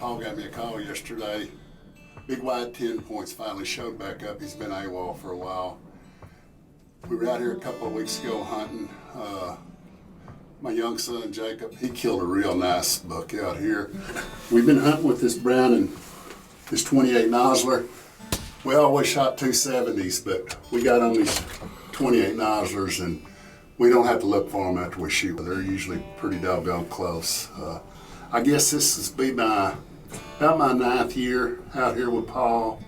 Paul gave me a call yesterday. Big White 10 Points finally showed back up. He's been AWOL for a while. We were out here a couple of weeks ago hunting. My young son, Jacob, he killed a real nice buck out here. We've been hunting with this brown and this 28 nozzler. We always shot 270s, but we got on these 28 nozzlers and we don't have to look for them after we shoot. They're usually pretty doggone close. I guess this is about my 9th year out here with Paul.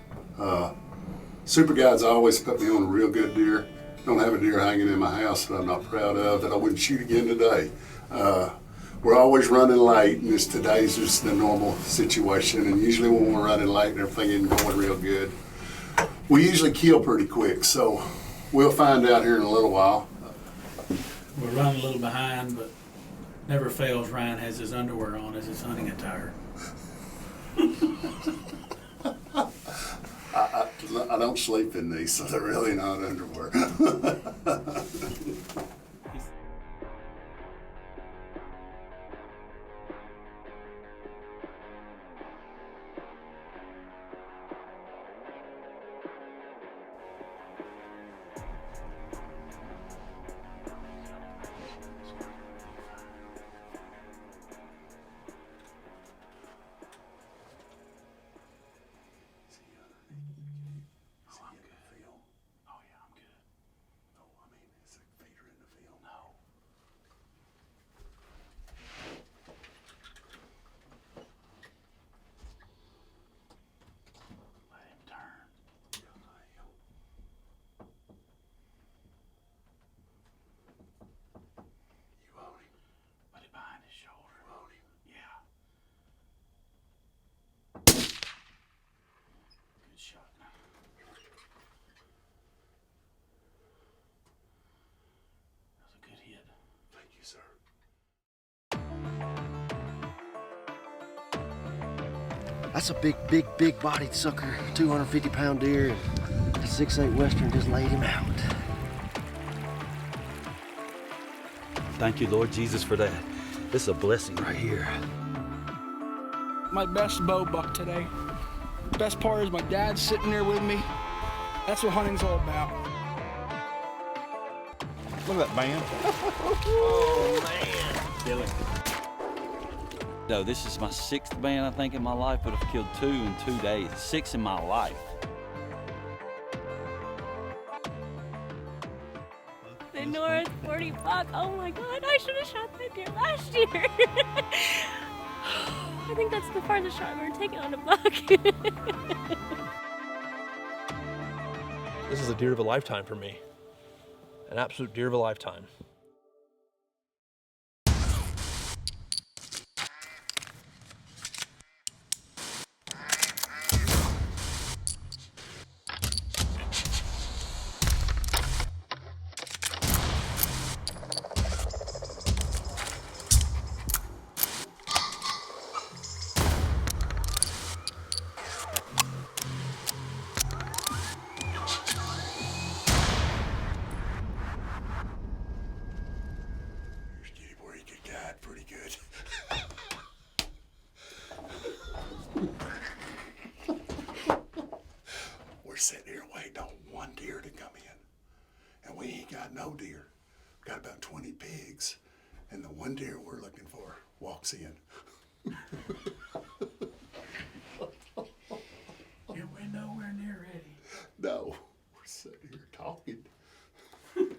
Super Guides always put me on a real good deer. Don't have a deer hanging in my house that I'm not proud of, that I wouldn't shoot again today. We're always running late, and today's just the normal situation. And usually when we're running late and everything isn't going real good, we usually kill pretty quick. So we'll find out here in a little while. We're running a little behind, but never fails. Ryan has his underwear on as his hunting attire. I don't sleep in these, so they're really not underwear. That's a big bodied sucker, 250-pound deer, and a 6'8" Western just laid him out. Thank you, Lord Jesus, for that. This is a blessing right here. My best bow buck today. Best part is my dad's sitting there with me. That's what hunting's all about. Look at that band. Oh, man. Kill it. No, this is my 6th band, I think, in my life, but I've killed 2 in 2 days. 6 in my life. The North 40 buck. Oh my God, I should have shot that deer last year. I think that's the farthest shot I've ever taken on a buck. This is a deer of a lifetime for me. An absolute deer of a lifetime. Sitting here waiting on one deer to come in, and we ain't got no deer. We've got about 20 pigs, and the one deer we're looking for walks in. Yeah, we're nowhere near ready. No, we're sitting here talking. Brown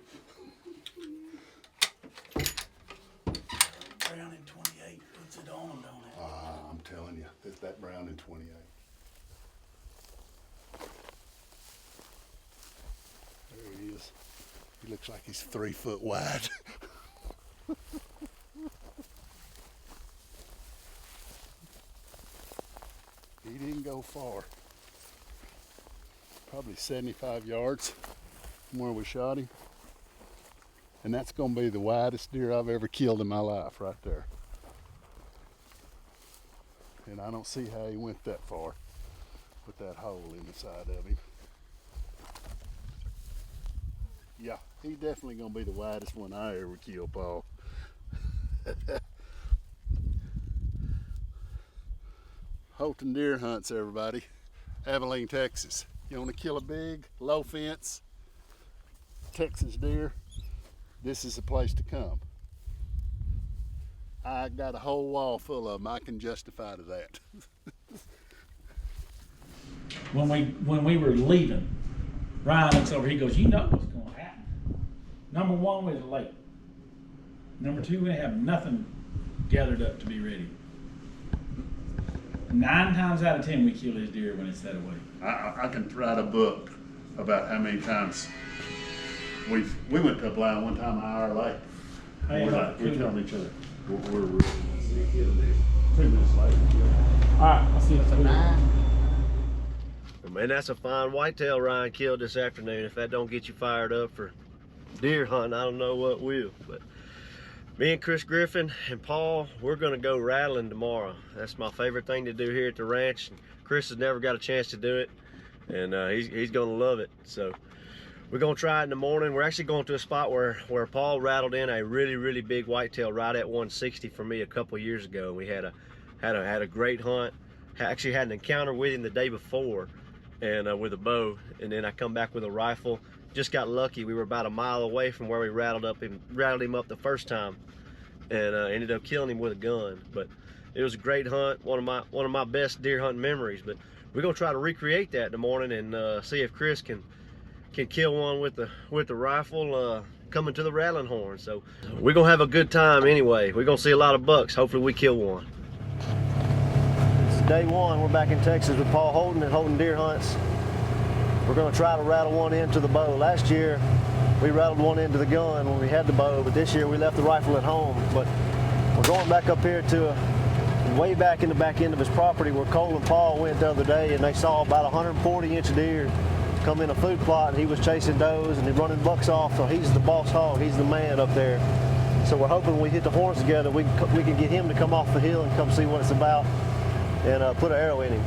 in 28 puts it on, don't it? I'm telling you, that brown in 28. There he is. He looks like he's 3 foot wide. He didn't go far. Probably 75 yards from where we shot him. And that's gonna be the widest deer I've ever killed in my life right there. And I don't see how he went that far with that hole in the side of him. Yeah, he's definitely gonna be the widest one I ever killed, Paul. Holton Deer Hunts, everybody. Abilene, Texas. You want to kill a big, low fence Texas deer, this is the place to come. I got a whole wall full of them. I can justify to that. When we were leaving, Ryan looks over, he goes, you know what's going to happen. Number one, we're late. Number two, we have nothing gathered up to be ready. 9 times out of 10, we kill this deer when it's that away. I can write a book about how many times we went to a blind one time an hour late. Hey, We're telling each other. We're 2 minutes late. all right, I'll see you later. Man, that's a fine whitetail Ryan killed this afternoon. If that don't get you fired up for deer hunting, I don't know what will. But me and Chris Griffin and Paul, we're gonna go rattling tomorrow. That's my favorite thing to do here at the ranch. Chris has never got a chance to do it, and he's gonna love it. So we're gonna try it in the morning. We're actually going to a spot where Paul rattled in a really big whitetail right at 160 for me a couple years ago. We had a great hunt. Actually had an encounter with him the day before, and with a bow, and then I come back with a rifle. Just got lucky. We were about a mile away from where we rattled him up the first time, and ended up killing him with a gun. But it was a great hunt, one of my best deer hunting memories. But we're gonna try to recreate that in the morning and see if Chris can kill one with the rifle coming to the rattling horn. So we're gonna have a good time anyway. We're gonna see a lot of bucks. Hopefully we kill one. It's day one. We're back in Texas with Paul Holton at Holton Deer Hunts. We're gonna try to rattle one into the bow. Last year we rattled one into the gun when we had the bow, but this year we left the rifle at home. But we're going back up here to way back in the back end of his property where Kyle and Paul went the other day, and they saw about 140-inch deer come in a food plot, and he was chasing does and he running bucks off. So he's the boss hog, he's the man up there. So we're hoping when we hit the horns together, we can get him to come off the hill and come see what it's about and put an arrow in him.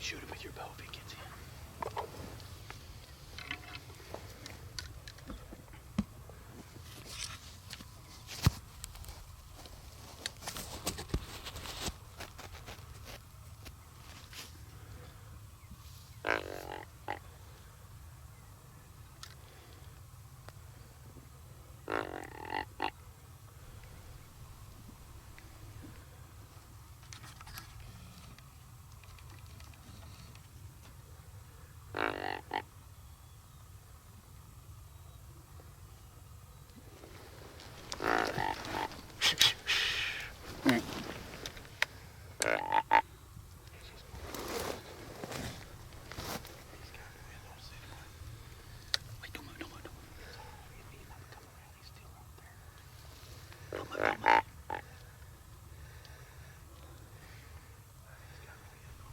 Shoot him with your bow if he gets in.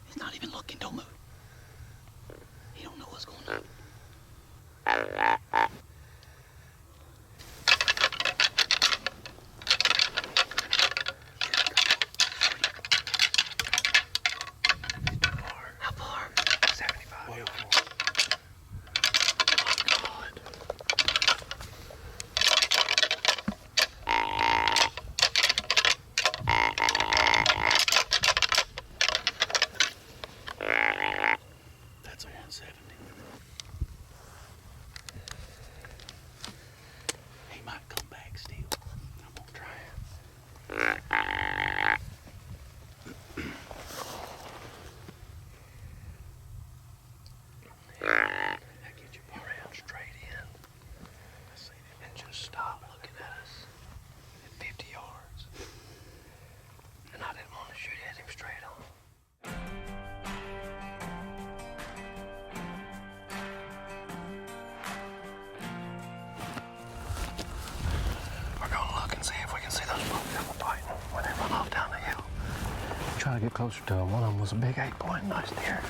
He's not even looking, don't move. He don't know what's going on. try to get closer to him. One of them was a big 8-point, nice deer.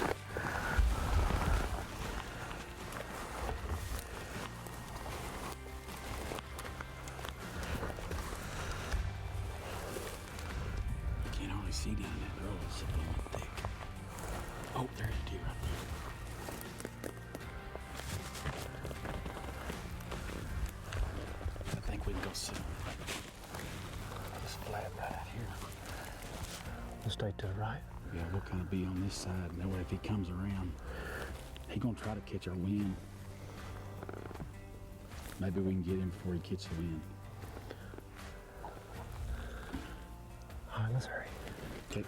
You can't hardly see down that road. It's so thick. Oh, there's a deer right there. I think we can go sit on this flat right here. Let's stay to the right. Yeah, we'll kind of be on this side, and that way if he comes around, he gonna try to catch our wind. Maybe we can get him before he catches the wind. All right, let's hurry. Okay.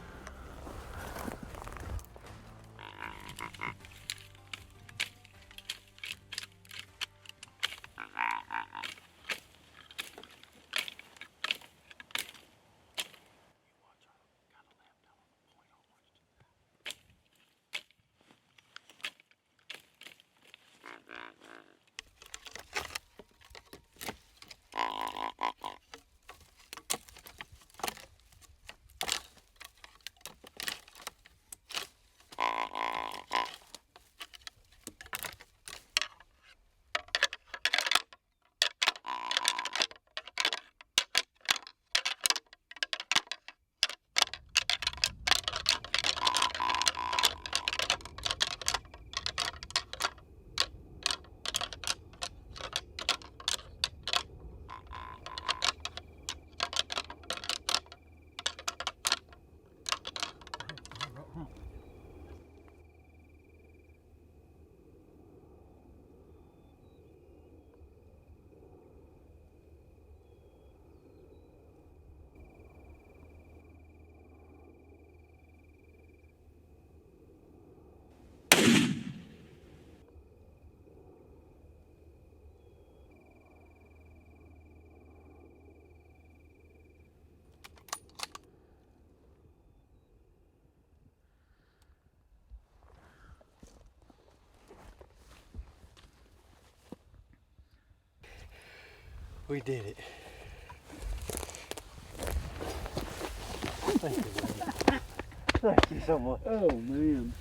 We did it. Thank you, man. Thank you so much. Oh man.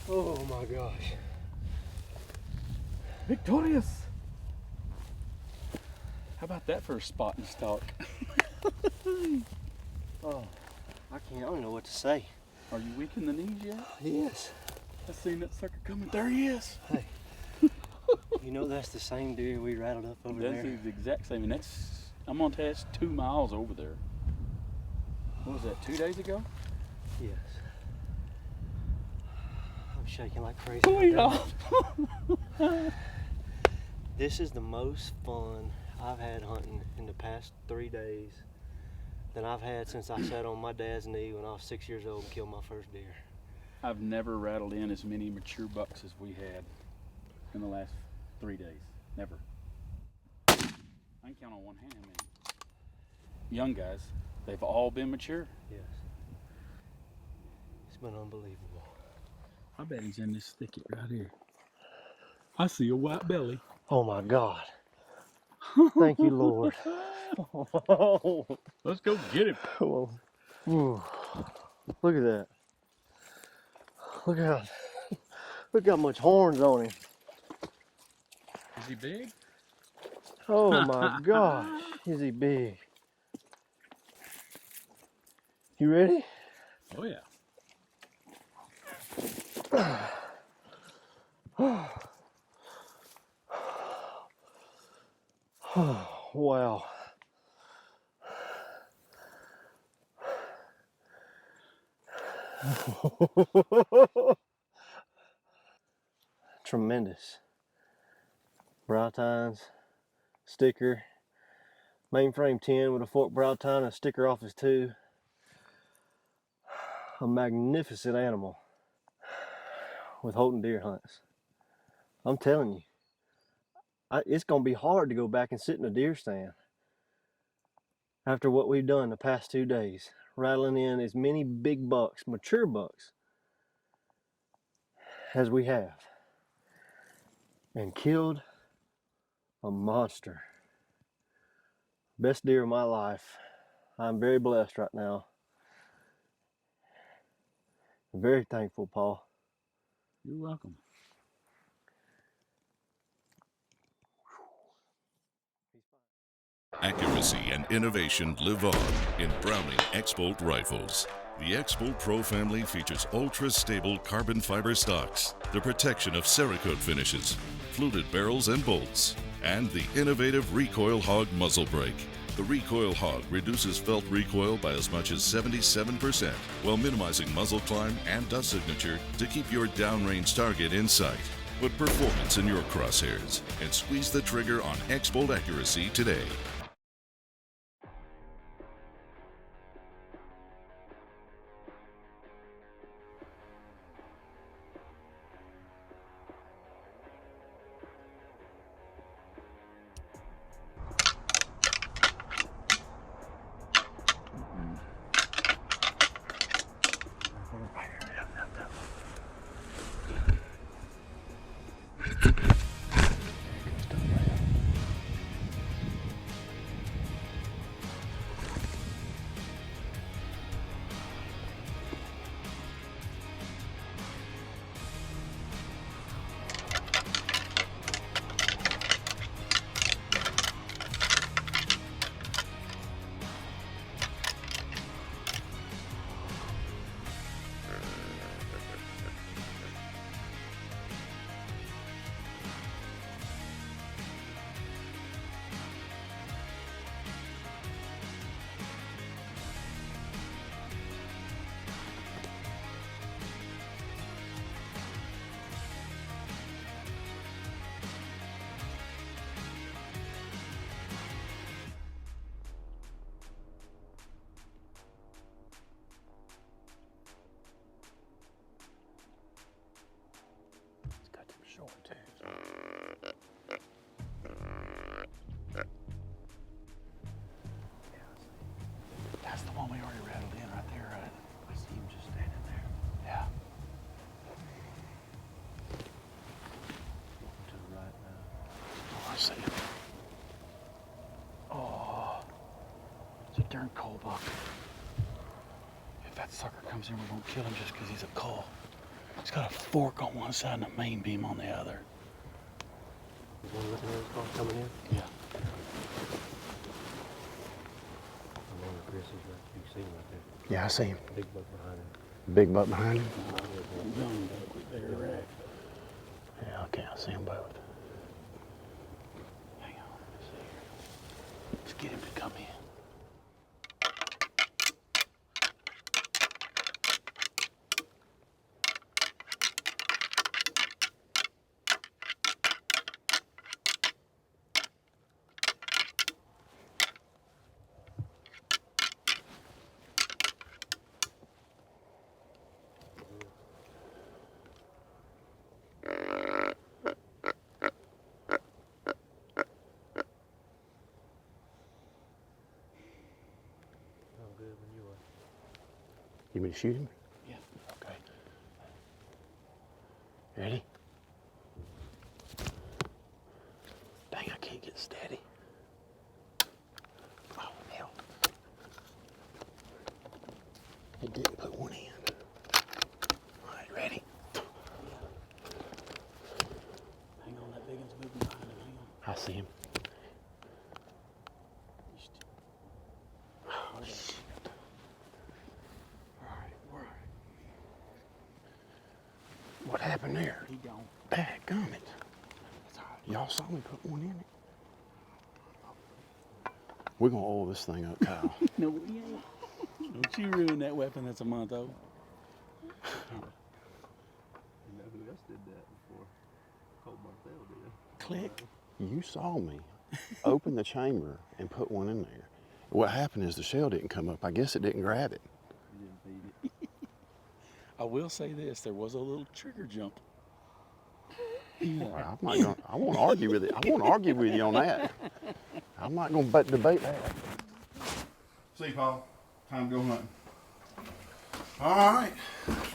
Oh my gosh. Victorious! How about that for a spot and stalk? Oh, I don't know what to say. Are you weak in the knees yet? Yes. I seen that sucker coming. There he is. Hey. You know that's the same deer we rattled up over That's there? the exact same, and I'm gonna tell you, it's 2 miles over there. What was that, 2 days ago? Yes. I'm shaking like crazy. Clean right off. now. This is the most fun I've had hunting in the past 3 days than I've had since I sat on my dad's knee when I was 6 years old and killed my first deer. I've never rattled in as many mature bucks as we had in the last 3 days. Never. I can count on one hand how many. Young guys, they've all been mature. Yes. It's been unbelievable. I bet he's in this thicket right here. I see a white belly. Oh my God. Thank you, Lord. Let's go get him. Ooh. Look at that. Look how much horns on him. Is he big? Oh my gosh, is he big. You ready? Oh yeah. Wow. Tremendous. Brow tines, sticker, mainframe 10 with a forked brow tine and a sticker off his tube. A magnificent animal with Holton Deer Hunts. I'm telling you, it's going to be hard to go back and sit in a deer stand after what we've done the past 2 days, rattling in as many big bucks, mature bucks, as we have, and killed a monster. Best deer of my life. I'm very blessed right now. Very thankful, Paul. You're welcome. Accuracy and innovation live on in Browning X-Bolt rifles. The X-Bolt Pro family features ultra-stable carbon fiber stocks, the protection of Cerakote finishes, fluted barrels and bolts, and the innovative Recoil Hog muzzle brake. The Recoil Hog reduces felt recoil by as much as 77% while minimizing muzzle climb and dust signature to keep your downrange target in sight. Put performance in your crosshairs and squeeze the trigger on X-Bolt accuracy today. That's the one we already rattled in right there, right? I see him just standing there. Yeah. To the right now. Oh, I see him. Oh, it's a darn coal buck. If that sucker comes in, we're gonna kill him just because he's a coal. He's got a fork on one side and a main beam on the other. You want to look at his car coming in? Yeah. Chris is right. You see him right there. Yeah, I see him. Big buck behind him. Big buck behind him. Young buck with there, right? Yeah, okay, I see them both. Hang on, let's see here. Let's get him to come in. You want me to shoot him? Yeah. Okay. Ready? Dang, I can't get steady. Oh, hell. It didn't put one in. All right, ready? Hang on, that big one's moving behind him. Hang on. I see him. Oh, shit. What happened there? He gone. Dadgummit. That's all right. Y'all saw me put one in it. We're gonna oil this thing up, Kyle. No, we ain't. Don't you ruin that weapon that's a month old. You know who else did that before? Colt Martell did. Click. You saw me open the chamber and put one in there. What happened is the shell didn't come up. I guess it didn't grab it. You didn't feed it. I will say this, there was a little trigger jump. Well, I'm not gonna, I won't argue with it. I won't argue with you on that. I'm not gonna debate that. See, Paul, time to go hunting. All right,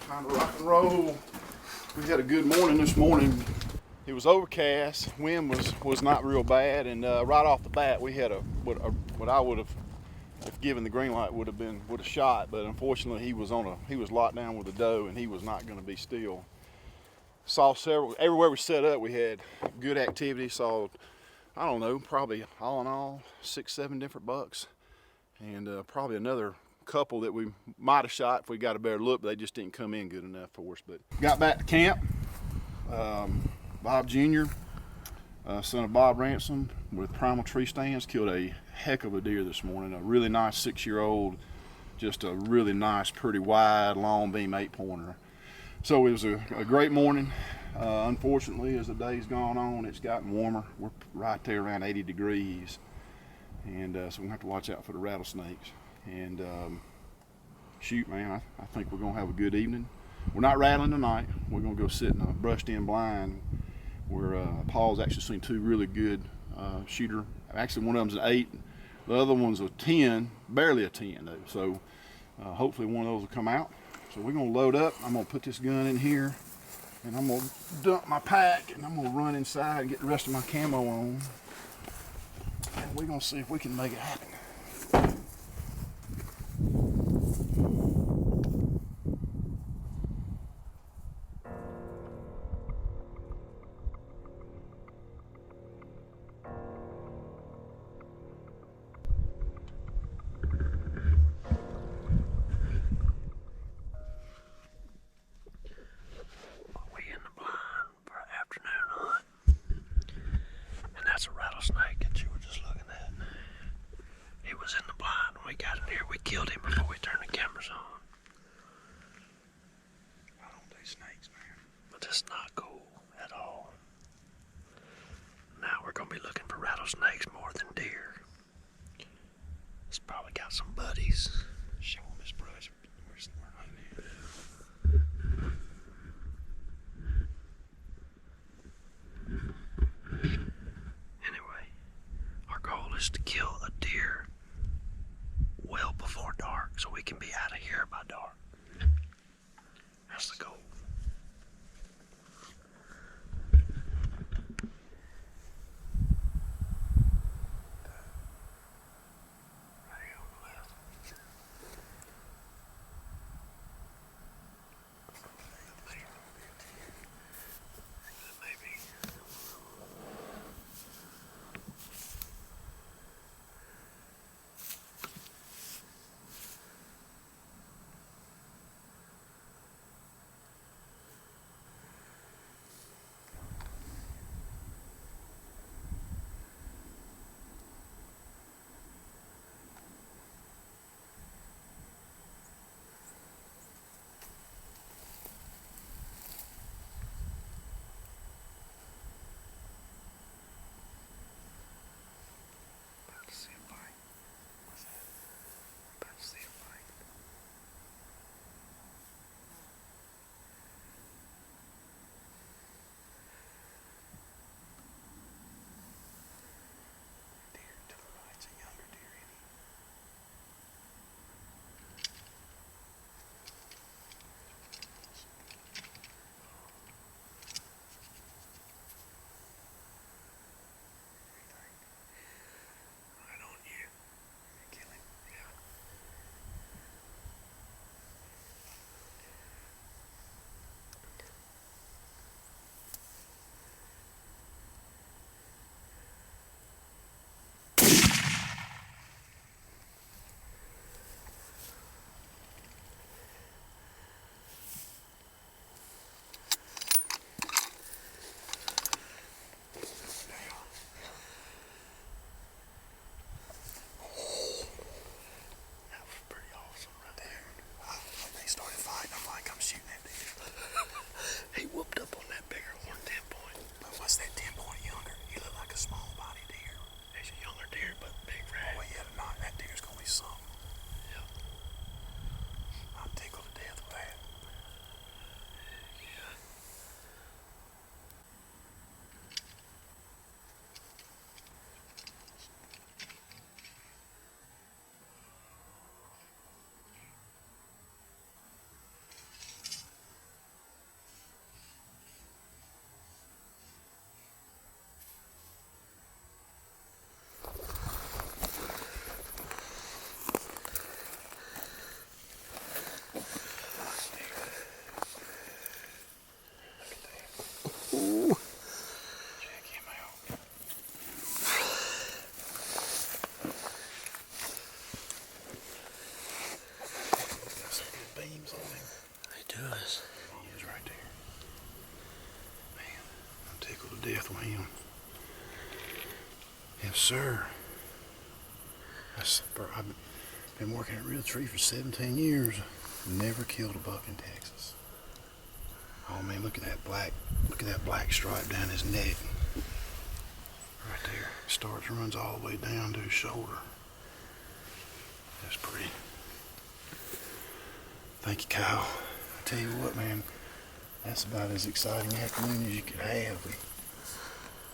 time to rock and roll. We had a good morning this morning. It was overcast, wind was not real bad, and right off the bat we had what I would have if given the green light, would have shot, but unfortunately he was locked down with a doe, and he was not going to be still. Saw several, everywhere we set up, we had good activity. Saw, I don't know, probably all in all 6-7 different bucks, and probably another couple that we might have shot if we got a better look, but they just didn't come in good enough for us. But got back to camp. Bob Jr., son of Bob Ransom with Primal Tree Stands, killed a heck of a deer this morning. A really nice 6-year-old, just a really nice, pretty wide, long beam 8-pointer. So it was a great morning. Unfortunately, as the day's gone on, it's gotten warmer. We're right there around 80 degrees. And so we're gonna have to watch out for the rattlesnakes. And shoot, man, I think we're gonna have a good evening. We're not rattling tonight. We're gonna go sit in a brushed in blind where Paul's actually seen 2 really good shooter. Actually, one of them's an 8. The other one's a 10, barely a 10 though. So hopefully one of those will come out. So we're gonna load up. I'm gonna put this gun in here, and I'm gonna dump my pack, and I'm gonna run inside and get the rest of my camo on. And we're gonna see if we can make it happen. That's a rattlesnake that you were just looking at. He was in the blind when we got in here. We killed him before we turned the cameras on. I don't do snakes, man. But it's not cool at all. Now we're gonna be looking for rattlesnakes more than deer. It's probably got some buddies. Show him his brush. Where's the is to kill a deer well before dark so we can be out of here by dark. That's the goal. sir. I've been working at Realtree for 17 years. Never killed a buck in Texas. Oh man, look at that black stripe down his neck. Right there. Runs all the way down to his shoulder. That's pretty. Thank you, Kyle. I tell you what, man, that's about as exciting afternoon as you could have.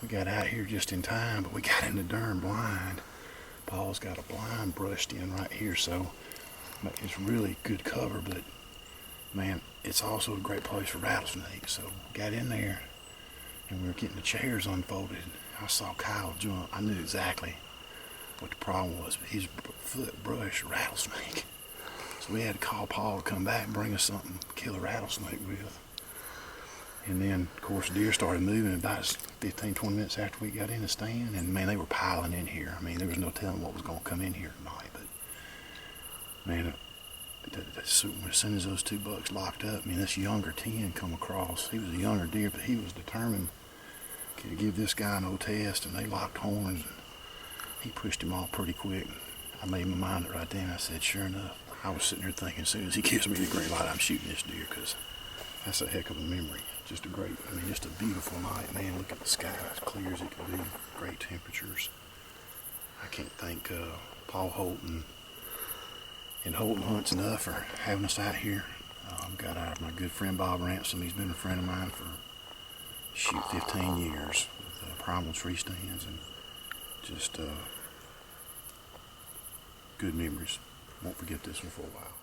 We got out here just in time, but we got in the darn blind. Paul's got a blind brushed in right here, so it's really good cover, but man, it's also a great place for rattlesnakes. So got in there and we were getting the chairs unfolded. I saw Kyle jump. I knew exactly what the problem was, but his foot brushed a rattlesnake. So we had to call Paul to come back and bring us something to kill a rattlesnake with. And then, of course, deer started moving about 15, 20 minutes after we got in the stand. And man, they were piling in here. I mean, there was no telling what was going to come in here tonight. But man, as soon as those two bucks locked up, I mean, this younger 10 come across. He was a younger deer, but he was determined to give this guy an old test. And they locked horns. And he pushed him off pretty quick. I made my mind up right then. I said, sure enough, I was sitting there thinking, as soon as he gives me the green light, I'm shooting this deer, because that's a heck of a memory. Just a great, I mean, just a beautiful night, man. Look at the sky, as clear as it can be. Great temperatures. I can't thank Paul Holton and Holton Hunts enough for having us out here. Got out of my good friend Bob Ransom. He's been a friend of mine for, 15 years with primal tree stands, and just good memories. Won't forget this one for a while.